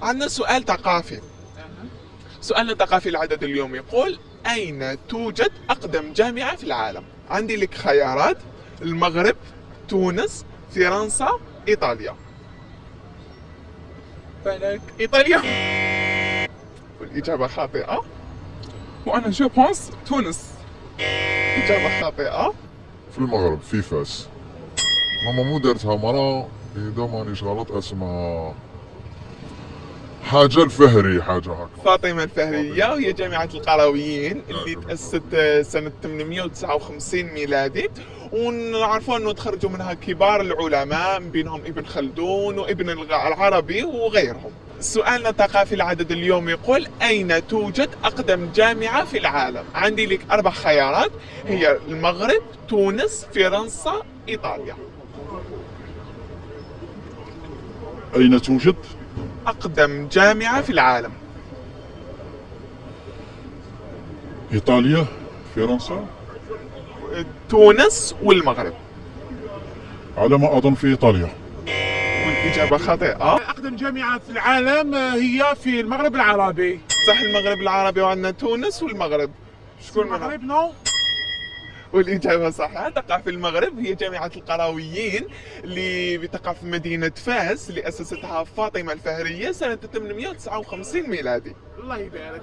عندنا سؤال ثقافي. سؤالنا الثقافي العدد اليوم يقول: أين توجد أقدم جامعة في العالم؟ عندي لك خيارات: المغرب، تونس، فرنسا، إيطاليا. فلك إيطاليا. والإجابة خاطئة. وانا جو بونس تونس. إجابة خاطئة. في المغرب، في فاس. ماما مو دارتها مرة إذا مانيش غلط اسمها حاجة الفهري، حاجة هكا. فاطمة الفهرية، وهي جامعة القرويين اللي تأسست سنة 859 ميلادي، ونعرفوا أنه تخرجوا منها كبار العلماء، من بينهم ابن خلدون وابن العربي وغيرهم. سؤالنا الثقافي العدد اليوم يقول: أين توجد أقدم جامعة في العالم؟ عندي لك 4 خيارات، هي المغرب، تونس، فرنسا، إيطاليا. أين توجد؟ أقدم جامعة في العالم. إيطاليا، فرنسا، تونس والمغرب. على ما أظن في إيطاليا. والإجابة خاطئة. أقدم جامعة في العالم هي في المغرب العربي. صح، المغرب العربي، وعندنا تونس والمغرب. شكون منهم؟ المغرب نو. والإجابة صحيحة، تقع في المغرب، هي جامعة القرويين اللي بتقع في مدينة فاس، اللي أسستها فاطمة الفهرية سنة 859 ميلادي. الله يبارك.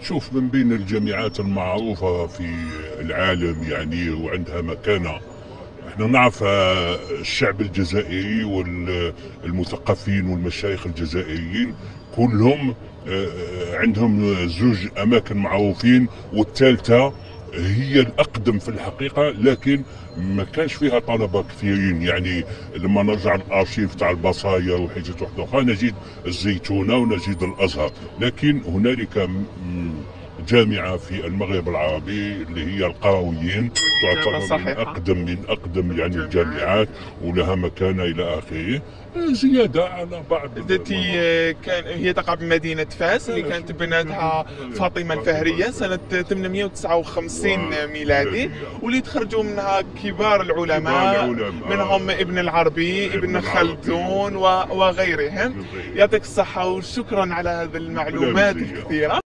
شوف، من بين الجامعات المعروفة في العالم يعني وعندها مكانة، احنا نعرف الشعب الجزائري والمثقفين والمشايخ الجزائريين كلهم عندهم 2 أماكن معروفين، والثالثة هي الأقدم في الحقيقة، لكن ما كانش فيها طلبة كثيرين. يعني لما نرجع الأرشيف تاع البصاير وحاجات واحدة أخرى نجد الزيتونة ونجد الأزهر، لكن هنالك جامعة في المغرب العربي اللي هي القرويين، تعتبر من أقدم يعني الجامعات، ولها مكانة إلى آخره. زيادة على بعض التي هي تقع بمدينة فاس، اللي كانت بنتها فاطمة الفهرية سنة 859 ميلادي، واللي تخرجوا منها كبار العلماء، منهم ابن العربي، ابن خلدون وغيرهم. يعطيك الصحة وشكرا على هذه المعلومات الكثيرة.